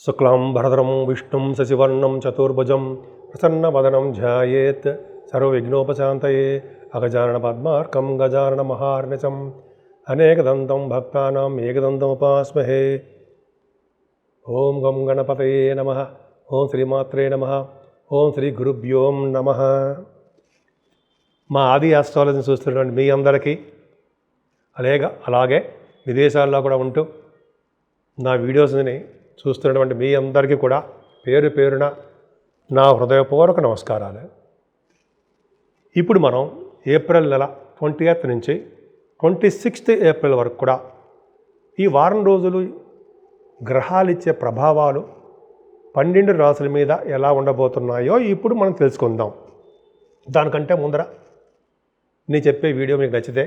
శుక్లాం భరధరం విష్ణుం శశివర్ణం చతుర్భుజం ప్రసన్నవదనం ధ్యాయేత్ సర్వవిఘ్నోపశాంతయే అగజానన పద్మార్కం గజానన మహార్నిశం అనేకదంతం భక్తానాం ఏకదంతముపాస్మహే. ఓం గం గణపతయే నమః. ఓం శ్రీమాత్రే నమః. ఓం శ్రీ గురుభ్యోం నమః. మా ఆది ఆస్ట్రాలజీని చూస్తున్నటువంటి మీ అందరికీ అలాగే విదేశాల్లో కూడా ఉంటూ నా వీడియోస్ని చూస్తున్నటువంటి మీ అందరికీ కూడా పేరు పేరున నా హృదయపూర్వక నమస్కారాలు. ఇప్పుడు మనం ఏప్రిల్ నెల 20th నుంచి 26th ఏప్రిల్ వరకు కూడా ఈ వారం రోజులు గ్రహాలు ఇచ్చే ప్రభావాలు 12 రాశుల మీద ఎలా ఉండబోతున్నాయో ఇప్పుడు మనం తెలుసుకుందాం. దానికంటే ముందర నేను చెప్పే వీడియో మీకు నచ్చితే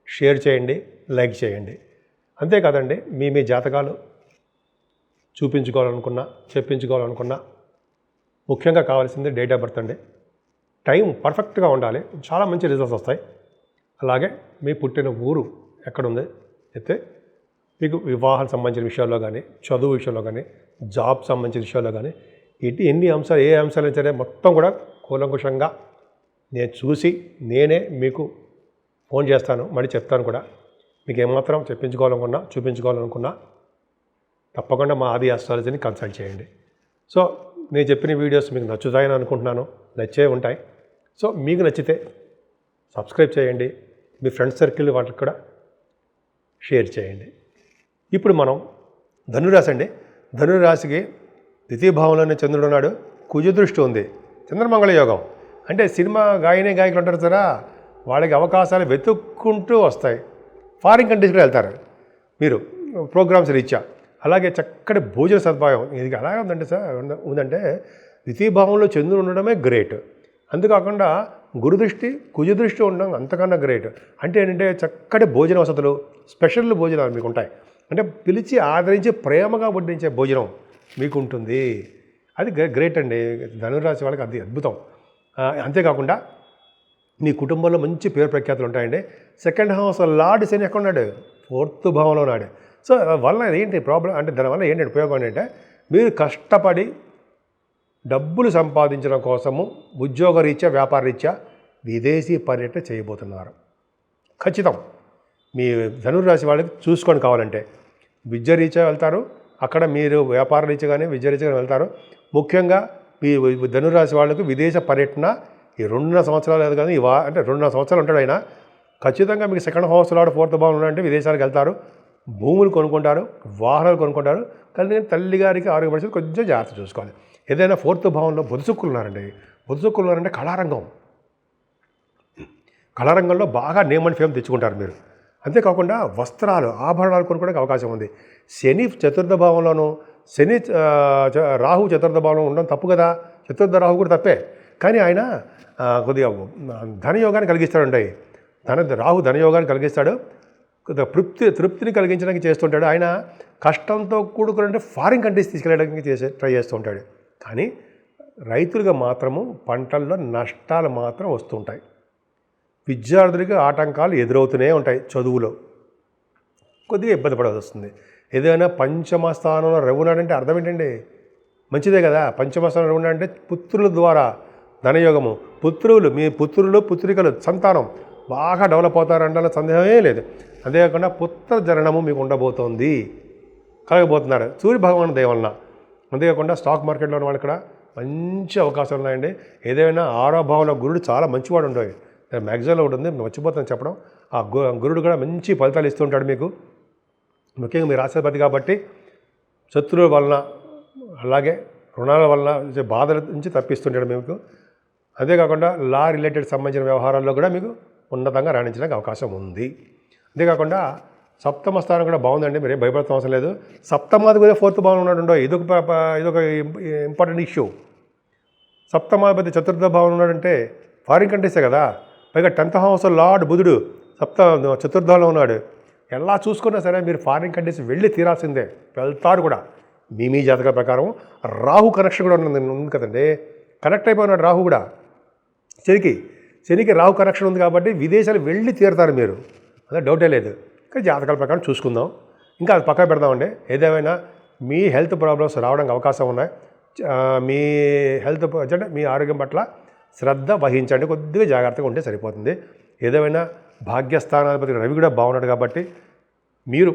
షేర్ చేయండి, లైక్ చేయండి. అంతేకాదండి, మీ జాతకాలు చూపించుకోవాలనుకున్నా, చెప్పించుకోవాలనుకున్నా ముఖ్యంగా కావాల్సింది డేట్ ఆఫ్ బర్త్ అండి. టైం పర్ఫెక్ట్గా ఉండాలి, చాలా మంచి రిజల్ట్స్ వస్తాయి. అలాగే మీ పుట్టిన ఊరు ఎక్కడుంది అయితే మీకు వివాహాలకు సంబంధించిన విషయాల్లో కానీ, చదువు విషయంలో కానీ, జాబ్ సంబంధించిన విషయాల్లో కానీ ఎన్ని అంశాలు, ఏ అంశాలు సరే మొత్తం కూడా కూలంకుషంగా నేను చూసి నేనే మీకు ఫోన్ చేస్తాను, మళ్ళీ చెప్తాను కూడా. మీకు ఏమాత్రం చెప్పించుకోవాలనుకున్నా, చూపించుకోవాలనుకున్నా తప్పకుండా మా ఆది ఆస్ట్రాలజీని కన్సల్ట్ చేయండి. సో నేను చెప్పిన వీడియోస్ మీకు నచ్చుతాయని అనుకుంటున్నాను, నచ్చే ఉంటాయి. సో మీకు నచ్చితే సబ్స్క్రైబ్ చేయండి, మీ ఫ్రెండ్స్ సర్కిల్ వాళ్ళకి కూడా షేర్ చేయండి. ఇప్పుడు మనం ధనురాశి అండి. ధనురాశికి ద్వితీయ భావంలోనే చంద్రుడు ఉన్నాడు, కుజదృష్టి ఉంది, చంద్రమంగళ యోగం. అంటే సినిమా గాయకులు ఉంటారు కదా, వాళ్ళకి అవకాశాలు వెతుక్కుంటూ వస్తాయి. ఫారిన్ కంట్రీస్కి వెళ్తారు మీరు ప్రోగ్రామ్స్ రీత్యా. అలాగే చక్కటి భోజన సదుపాయం ఇది అలాగే ఉందంటే ఉందంటే ద్వితీయ భావంలో చంద్రుడు ఉండడమే గ్రేట్. అంతేకాకుండా గురుదృష్టి, కుజదృష్టి ఉండడం అంతకన్నా గ్రేట్. అంటే ఏంటంటే చక్కటి భోజన వసతులు, స్పెషల్ భోజనాలు మీకు ఉంటాయి. అంటే పిలిచి ఆదరించి ప్రేమగా వడ్డించే భోజనం మీకు ఉంటుంది. అది గ్రేట్ అండి. ధనురాశి వాళ్ళకి అది అద్భుతం. అంతేకాకుండా మీ కుటుంబంలో మంచి పేరు ప్రఖ్యాతులు ఉంటాయండి. సెకండ్ హౌస్ లార్డ్ శని ఎక్కడ ఉన్నాడు? 4th భావంలో ఉన్నాడు. సో వల్ల ఏంటి ప్రాబ్లం అంటే, దానివల్ల ఏంటంటే ఉపయోగం ఏంటంటే, మీరు కష్టపడి డబ్బులు సంపాదించడం కోసము ఉద్యోగ రీత్యా, వ్యాపార రీత్యా విదేశీ పర్యటన చేయబోతున్నారు. ఖచ్చితం. మీ ధనురాశి వాళ్ళకి చూసుకొని కావాలంటే విద్య రీత్యా వెళ్తారు, అక్కడ మీరు వ్యాపార రీత్యా కానీ విద్య రీత్యా కానీ వెళ్తారు. ముఖ్యంగా మీ ధనురాశి వాళ్ళకు విదేశ పర్యటన ఈ 2.5 సంవత్సరాలు లేదు కానీ అంటే 2.5 సంవత్సరాలు ఉంటాడు ఆయన. ఖచ్చితంగా మీకు సెకండ్ హౌస్ లాడు 4th భావం ఉన్నాడంటే విదేశాలకు వెళ్తారు, భూములు కొనుక్కుంటారు, వాహనాలు కొనుక్కుంటారు. కానీ తల్లిగారికి ఆరోగ్య పరిస్థితి కొంచెం జాగ్రత్త చూసుకోవాలి. ఏదైనా 4th భావంలో బొదుసుక్కులు ఉన్నారండి. బొదుసుక్కులు ఉన్నారంటే కళారంగంలో బాగా నేమ్ అండ్ ఫేమ్ తెచ్చుకుంటారు మీరు. అంతేకాకుండా వస్త్రాలు, ఆభరణాలు కొనుక్కోవడానికి అవకాశం ఉంది. శని 4th భావంలోనూ, రాహు 4th భావంలో ఉండడం తప్పు కదా. 4th రాహు కూడా తప్పే. కానీ ఆయన కొద్దిగా ధనయోగాన్ని కలిగిస్తాడండి. రాహు ధనయోగాన్ని కలిగిస్తాడు, తృప్తిని కలిగించడానికి చేస్తుంటాడు. ఆయన కష్టంతో కూడుకుని ఫారిన్ కంట్రీస్ తీసుకెళ్ళడానికి ట్రై చేస్తూ ఉంటాడు. కానీ రైతులుగా మాత్రము పంటల్లో నష్టాలు మాత్రం వస్తుంటాయి. విద్యార్థులకి ఆటంకాలు ఎదురవుతూనే ఉంటాయి. చదువులో కొద్దిగా ఇబ్బంది పడాల్సి వస్తుంది. ఏదైనా పంచమ స్థానంలో రవునాడంటే అర్థం ఏంటండి? మంచిదే కదా. పంచమ స్థానంలో రవునాడంటే పుత్రుల ద్వారా ధనయోగము, మీ పుత్రులు పుత్రికలు సంతానం బాగా డెవలప్ అవుతారంటే సందేహమే లేదు. అంతేకాకుండా పుత్ర జననము మీకు ఉండబోతోంది, కలగబోతున్నారు సూర్య భగవాను దయ వలన. అంతేకాకుండా స్టాక్ మార్కెట్లో ఉన్న వాళ్ళకి కూడా మంచి అవకాశాలు ఉన్నాయండి. ఏదైనా 6వ భావంలో గురుడు చాలా మంచివాడు ఉండేవి. మ్యాగజైన్లో ఉంటుంది, మర్చిపోతాను చెప్పడం. ఆ గురుడు కూడా మంచి ఫలితాలు ఇస్తుంటాడు మీకు. ముఖ్యంగా మీ రాష్ట్రపతి కాబట్టి శత్రువుల వలన, అలాగే రుణాల వలన బాధల నుంచి తప్పిస్తుంటాడు మీకు. అంతేకాకుండా లా రిలేటెడ్ సంబంధించిన వ్యవహారాల్లో కూడా మీకు ఉన్నతంగా రాణించడానికి అవకాశం ఉంది. అంతేకాకుండా 7వ స్థానం కూడా బాగుందండి, మీరేం భయపడతాం అవసరం లేదు. 7వ కూడా 4th భావం ఉన్నాడు. ఇదొక ఇంపార్టెంట్ ఇష్యూ. 7వ 4th భావం ఉన్నాడంటే ఫారిన్ కంట్రీసే కదా. పైగా 10th హౌస్ లార్డ్ బుధుడు 4th భావంలో ఉన్నాడు. ఎలా చూసుకున్నా సరే మీరు ఫారిన్ కంట్రీస్ వెళ్ళి తీరాల్సిందే, వెళ్తారు కూడా. మీ జాతక ప్రకారం రాహు కనెక్షన్ కూడా ఉంది కదండి. కనెక్ట్ అయిపోయినాడు రాహు కూడా. శనికి రాహు కనెక్షన్ ఉంది కాబట్టి విదేశాలు వెళ్ళి తీరుతారు మీరు, అదే డౌటే లేదు. కానీ జాతకాల ప్రకారం చూసుకుందాం. ఇంకా అది పక్కన పెడదామండి. ఏదేమైనా మీ హెల్త్ ప్రాబ్లమ్స్ రావడానికి అవకాశం ఉన్నాయి. మీ హెల్త్ అంటే మీ ఆరోగ్యం పట్ల శ్రద్ధ వహించండి, కొద్దిగా జాగ్రత్తగా ఉంటే సరిపోతుంది. ఏదేమైనా భాగ్యస్థానాధిపతి రవి కూడా బాగున్నాడు కాబట్టి మీరు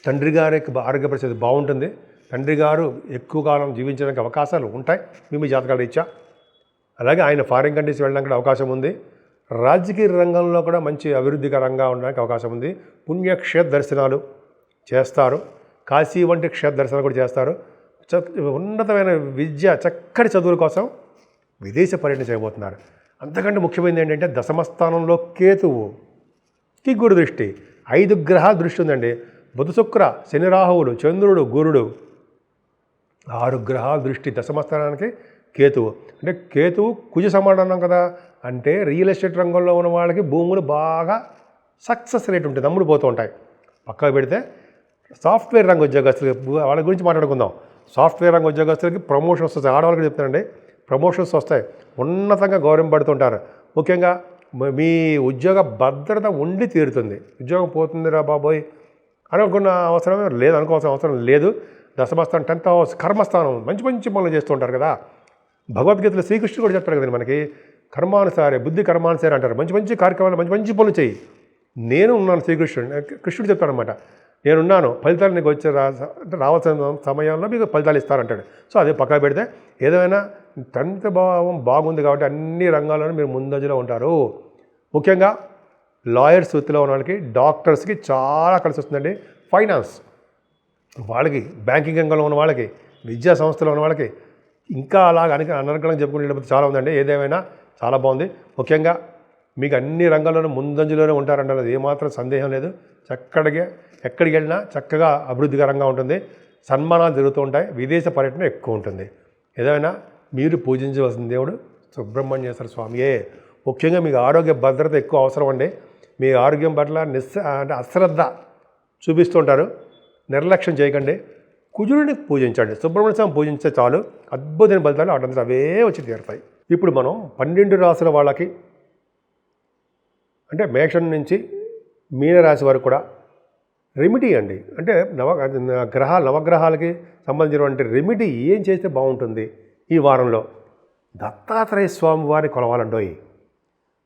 తండ్రి గారికి ఆరోగ్య పరిస్థితి బాగుంటుంది. తండ్రి గారు ఎక్కువ కాలం జీవించడానికి అవకాశాలు ఉంటాయి మీ జాతకాల రీత్యా. అలాగే ఆయన ఫారిన్ కంట్రీస్ వెళ్ళడానికి కూడా అవకాశం ఉంది. రాజకీయ రంగంలో కూడా మంచి అభివృద్ధికరంగా ఉండడానికి అవకాశం ఉంది. పుణ్యక్షేత్ర దర్శనాలు చేస్తారు, కాశీ వంటి క్షేత్ర దర్శనాలు కూడా చేస్తారు. ఉన్నతమైన విద్య, చక్కటి చదువుల కోసం విదేశ పర్యటన చేయబోతున్నారు. అంతకంటే ముఖ్యమైనది ఏంటంటే దశమస్థానంలో కేతువుకి గురు దృష్టి, 5 గ్రహాల దృష్టి ఉందండి. బుధ శుక్ర శని రాహువులు చంద్రుడు గురుడు 6 గ్రహాల దృష్టి దశమస్థానానికి. కేతువు అంటే కేతువు కుజ సమానం కదా, అంటే రియల్ ఎస్టేట్ రంగంలో ఉన్న వాళ్ళకి భూములు బాగా సక్సెస్ రేట్ ఉంటుంది, అమ్ముడు పోతూ ఉంటాయి. పక్కకు పెడితే సాఫ్ట్వేర్ రంగ ఉద్యోగస్తులకి వాళ్ళ గురించి మాట్లాడుకుందాం. సాఫ్ట్వేర్ రంగ ఉద్యోగస్తులకి ప్రమోషన్స్ వస్తాయి. ఆడవాళ్ళకి చెప్తానండి, ప్రమోషన్స్ వస్తాయి, ఉన్నతంగా గౌరవం పడుతుంటారు. ముఖ్యంగా మీ ఉద్యోగ భద్రత ఉండి తీరుతుంది. ఉద్యోగం పోతుందిరా బాబోయ్ అనుకున్న అవసరమే లేదు, అనుకోవాల్సిన అవసరం లేదు. దశమస్థానం 10th హౌస్ కర్మస్థానం, మంచి మంచి పనులు చేస్తూ ఉంటారు కదా. భగవద్గీతలో శ్రీకృష్ణుడు కూడా చెప్తారు కదండి మనకి, కర్మానుసారే బుద్ధి కర్మానుసారే అంటారు. మంచి మంచి కార్యక్రమాలు, మంచి మంచి పనులు చేయి. నేను ఉన్నాను, కృష్ణుడు చెప్తాడనమాట, నేనున్నాను, ఫలితాలు నీకు వచ్చే రావాల్సిన సమయంలో మీకు ఫలితాలు ఇస్తారంటాడు. సో అదే పక్కన పెడితే ఏదైనా 10th భావం బాగుంది కాబట్టి అన్ని రంగాల్లోనూ మీరు ముందంజలో ఉంటారు. ముఖ్యంగా లాయర్స్ వృత్తిలో ఉన్న వాళ్ళకి, డాక్టర్స్కి చాలా కలిసి వస్తుందండి. ఫైనాన్స్ వాళ్ళకి, బ్యాంకింగ్ రంగంలో ఉన్న వాళ్ళకి, విద్యా సంస్థలో ఉన్న వాళ్ళకి, ఇంకా అలాగ అనర్గళంగా చెప్పుకునేటప్పుడు చాలా ఉందండి. ఏదేమైనా చాలా బాగుంది. ముఖ్యంగా మీకు అన్ని రంగాల్లోనూ ముందంజలోనే ఉంటారంటే ఏమాత్రం సందేహం లేదు. ఎక్కడికి వెళ్ళినా చక్కగా అభివృద్ధికరంగా ఉంటుంది. సన్మానాలు జరుగుతూ ఉంటాయి. విదేశ పర్యటన ఎక్కువ ఉంటుంది. ఏదైనా మీరు పూజించవలసిన దేవుడు సుబ్రహ్మణ్యేశ్వర స్వామియే. ముఖ్యంగా మీకు ఆరోగ్య భద్రత ఎక్కువ అవసరం అండి. మీ ఆరోగ్యం పట్ల అంటే అశ్రద్ధ చూపిస్తుంటారు, నిర్లక్ష్యం చేయకండి. కుజుడిని పూజించండి, సుబ్రహ్మణ్య స్వామి పూజించే చాలు, అద్భుతమైన ఫలితాలు అటంతా అవే వచ్చి తీరుతాయి. ఇప్పుడు మనం 12 రాశుల వాళ్ళకి అంటే మేషం నుంచి మీనరాశి వరకు కూడా రెమిడీ అండి, అంటే నవగ్రహాలకి సంబంధించినటువంటి రెమిడీ ఏం చేస్తే బాగుంటుంది ఈ వారంలో? దత్తాత్రేయ స్వామి వారిని కొలవాలండోయి.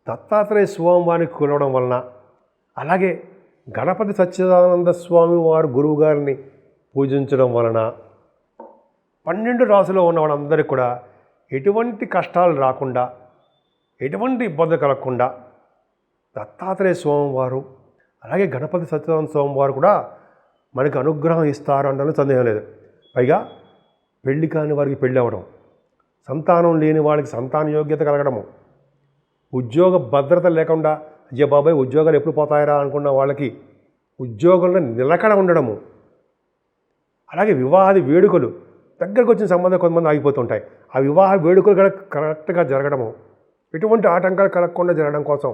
దత్తాత్రేయ స్వామి వారిని కొలవడం వలన, అలాగే గణపతి సచ్చిదానంద స్వామి వారు గురువు గారిని పూజించడం వలన 12 రాశిలో ఉన్న వాళ్ళందరికీ కూడా ఎటువంటి కష్టాలు రాకుండా, ఎటువంటి ఇబ్బంది కలగకుండా దత్తాత్రేయ స్వామివారు అలాగే గణపతి సత్యనారాయణ స్వామివారు కూడా మనకి అనుగ్రహం ఇస్తారు అనడంలో సందేహం లేదు. పైగా పెళ్లి కాని వారికి పెళ్ళి అవ్వడం, సంతానం లేని వాళ్ళకి సంతాన యోగ్యత కలగడము, ఉద్యోగ భద్రత లేకుండా అయ్యే బాబాయ్ ఉద్యోగాలు ఎప్పుడు పోతాయరా అనుకున్న వాళ్ళకి ఉద్యోగంలో నిలకడ ఉండడము, అలాగే వివాహాది వేడుకలు దగ్గరకు వచ్చిన సంబంధం కొంతమంది ఆగిపోతుంటాయి, ఆ వివాహ వేడుకలు కూడా కరెక్ట్గా జరగడము, ఎటువంటి ఆటంకాలు కలగకుండా జరగడం కోసం,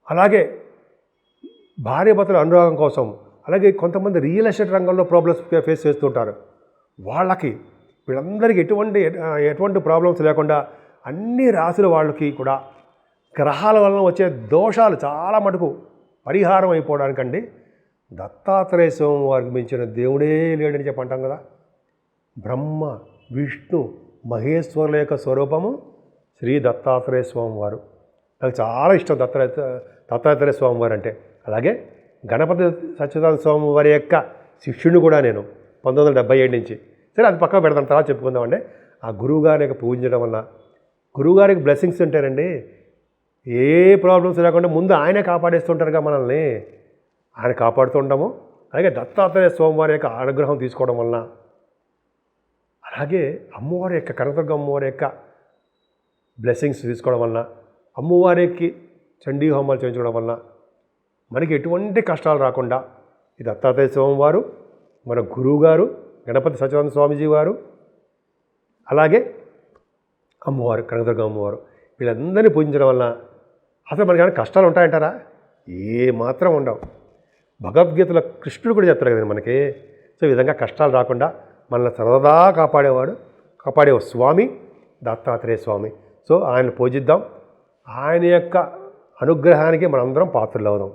అలాగే భార్యాభర్తల అనురాగం కోసం, అలాగే కొంతమంది రియల్ ఎస్టేట్ రంగంలో ప్రాబ్లమ్స్ ఫేస్ చేస్తుంటారు, వాళ్ళకి వీళ్ళందరికీ ఎటువంటి ప్రాబ్లమ్స్ లేకుండా అన్ని రాశుల వాళ్ళకి కూడా గ్రహాల వలన వచ్చే దోషాలు చాలా మటుకు పరిహారం అయిపోవడానికండి దత్తాత్రేయ స్వామి వారికి మించిన దేవుడే లేడని చెప్పి అంటాం కదా. బ్రహ్మ విష్ణు మహేశ్వరుల యొక్క స్వరూపము శ్రీ దత్తాత్రేయ స్వామి వారు. నాకు చాలా ఇష్టం దత్తాత్రేయ స్వామి వారు అంటే. అలాగే గణపతి సచ్చిదానంద స్వామి వారి యొక్క శిష్యుని కూడా నేను 1977 నుంచి. సరే అది పక్కన పెడతాను, తర్వాత చెప్పుకుందామండి. ఆ గురువుగారికి పూజించడం వల్ల గురువుగారికి బ్లెస్సింగ్స్ ఉంటారండి. ఏ ప్రాబ్లమ్స్ లేకుండా ముందు ఆయనే కాపాడేస్తుంటారుగా మనల్ని, ఆయన కాపాడుతుంటాము. అలాగే దత్తాత్రేయ స్వామి వారి యొక్క అనుగ్రహం తీసుకోవడం వలన, అలాగే అమ్మవారి యొక్క కనకదుర్గ అమ్మవారి యొక్క బ్లెస్సింగ్స్ తీసుకోవడం వలన, అమ్మవారికి చండీ హోమాలు చేయించడం వలన మనకి ఎటువంటి కష్టాలు రాకుండా ఈ దత్తాత్రేయ స్వామి వారు, మన గురువుగారు గణపతి సత్యనారాయణ స్వామీజీ వారు, అలాగే అమ్మవారు కనకదుర్గ అమ్మవారు, వీళ్ళందరినీ పూజించడం వలన అసలు మనకి ఏమైనా కష్టాలు ఉంటాయంటారా? ఏ మాత్రం ఉండవు. భగవద్గీతలో కృష్ణుడు కూడా చెప్తారు కదండి మనకి. సో ఈ విధంగా కష్టాలు రాకుండా మనల్ని సర్వదా కాపాడే స్వామి దత్తాత్రేయ స్వామి. సో ఆయన పూజిద్దాం, ఆయన యొక్క అనుగ్రహానికి మనందరం పాత్రలు అవుదాం.